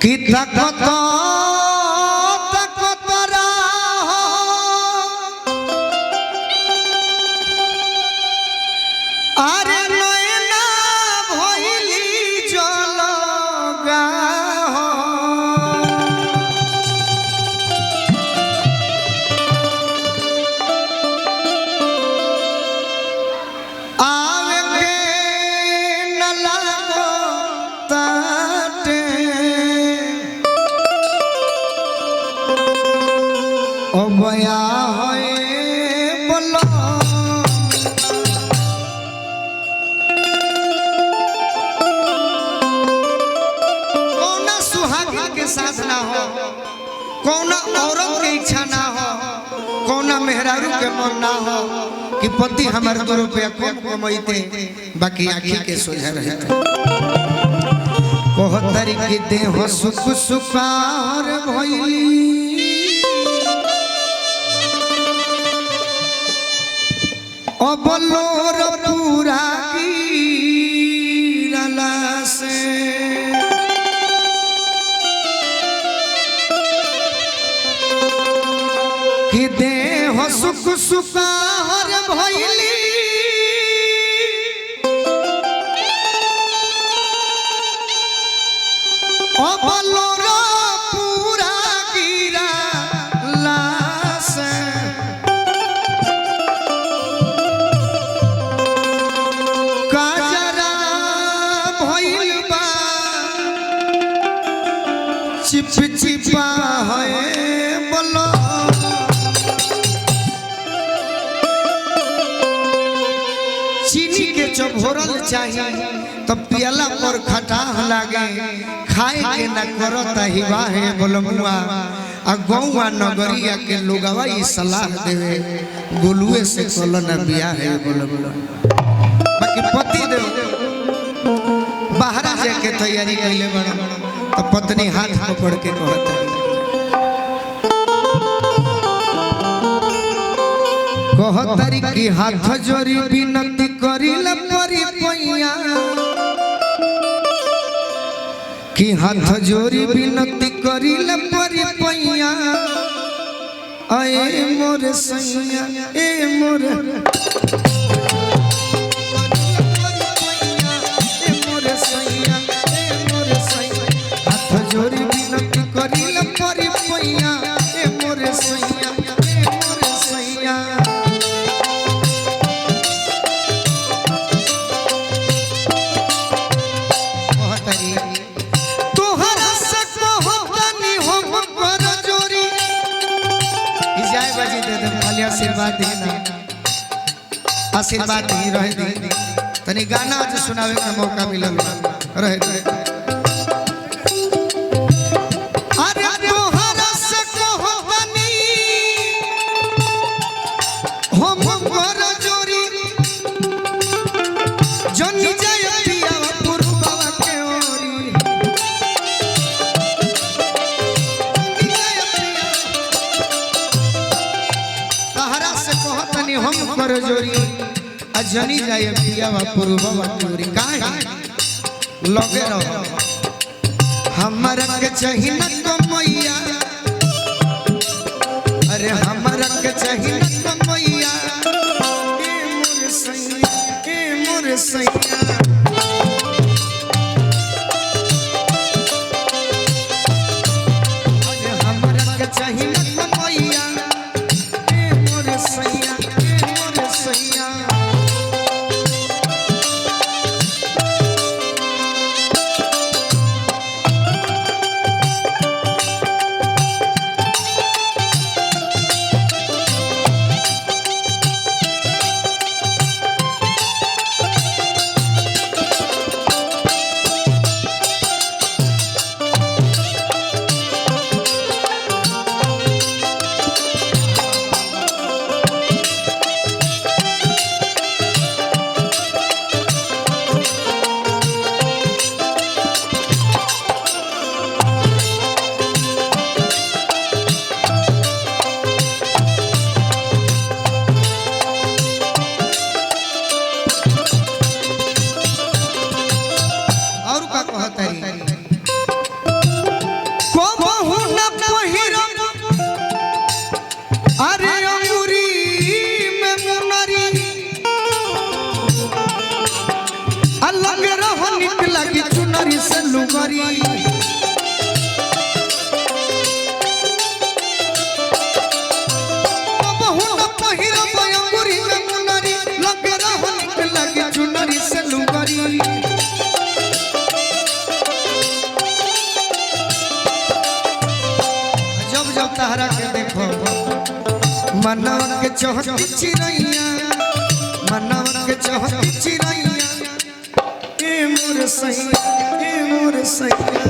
कि तकत तकतरा अरे नैना भइली जलगा आवे के न लागो ताटे ओ बया होए बोलो कौना सुहागिन के साथ ना हो, कौना औरत के इच्छा ना हो, कौना मेहरारू के मन ना हो कि पति हमारे 2 रुपया कम कमाइते बाकी आँखी के सोझा रहते कोहतरी की देह सुख सुखार भइली अबलोर पूरा गिरला से कि देह सुख सुखार भइली अबलोर पूरा गिरला से काजरा भइल बा चिप चिपा है बोलो चीनी के चभोरल चाहिए तब पियला पर खटा लागे खाए के न करत हिवा है बोलमुआ आ गौवा नगरिया के लोगवा ई सलाह देवे गोलुए से कलन बिया है बोलमुआ बाकी पति देव बाहर जाके तैयारी कइले बड़ तो पत्नी हाथ पकड़ के कहत कहतरी की हाथ जोड़ी विनती करिल परी पैया कि हाथ जोड़ी विनती करिल परी पैया ए मोर सैया ए मोर हाथ जोड़ी विनती करिल परी पैया ए मोर सैया ए मोर सैया आशीर्वाद देना आशीर्वाद ही रह दी तनी गाना आज सुनावे का मौका मिलल रहे अरे तोहरा से कहबनी हम कर जोरी जनी जय पिया पुरु बाबा के ओरी हम कर जोरी अजनी जाए पिया पुरु बाबा जोरी काहे लगे रहो हमरा के चाहिए न कमैया अरे हमरा के चाहिए न कमैया ए मोर सैया ए मोर सैया अरे हमरा के चाहिए न कमैया ए मोर सैया लुगरी बहु न पहिर बयंगुरी में मुनरी लगे रहो निक लगे चुनरी से लुगरी जब जब तहरा के देखो मनवा के चहकी चिरैया मनवा के चहकी चिरैया ए मोर सैया ए मोर सैया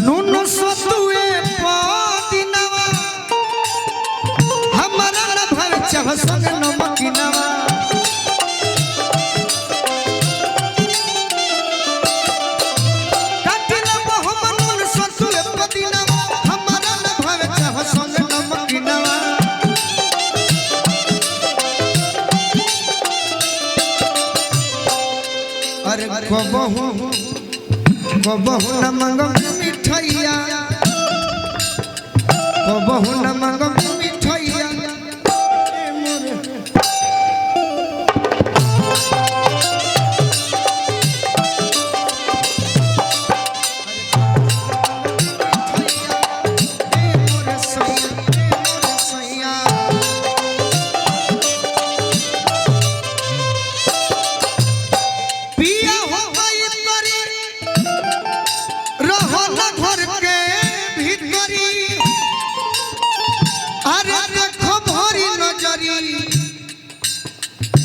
नून सतुए पदिनवा हमरा न भर चाह संग नमकिनवा काटिला बहु नून सतुए पदिनवा हमरा न भर चाह संग नमकिनवा अरे कबहू न मंगो मिठाइया कबहू न मंगो मिठाइया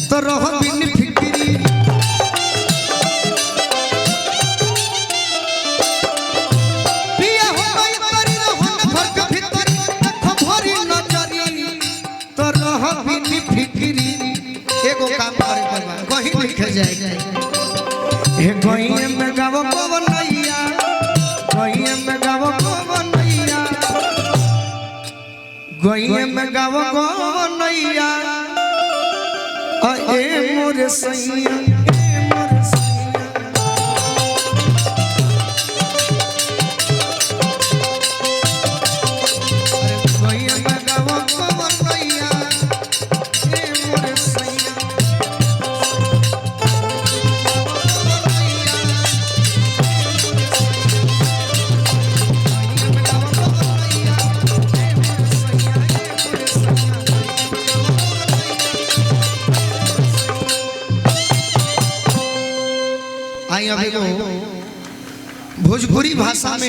तो रहो बिन फिक्री पिया हो गई तरी रहो न भर के भीतरी खबरी नजरी तो रहो बिन फिक्री एगो काम करे बाबा कहीं लिखे जाए हे गई में गावो पवनैया गई में गावो पवनैया गई में गावो पवनैया ए मोर सैया ए मोर सैया अरे भैया बगावा पवनैया ए मोर सैया भोजपुरी भाषा में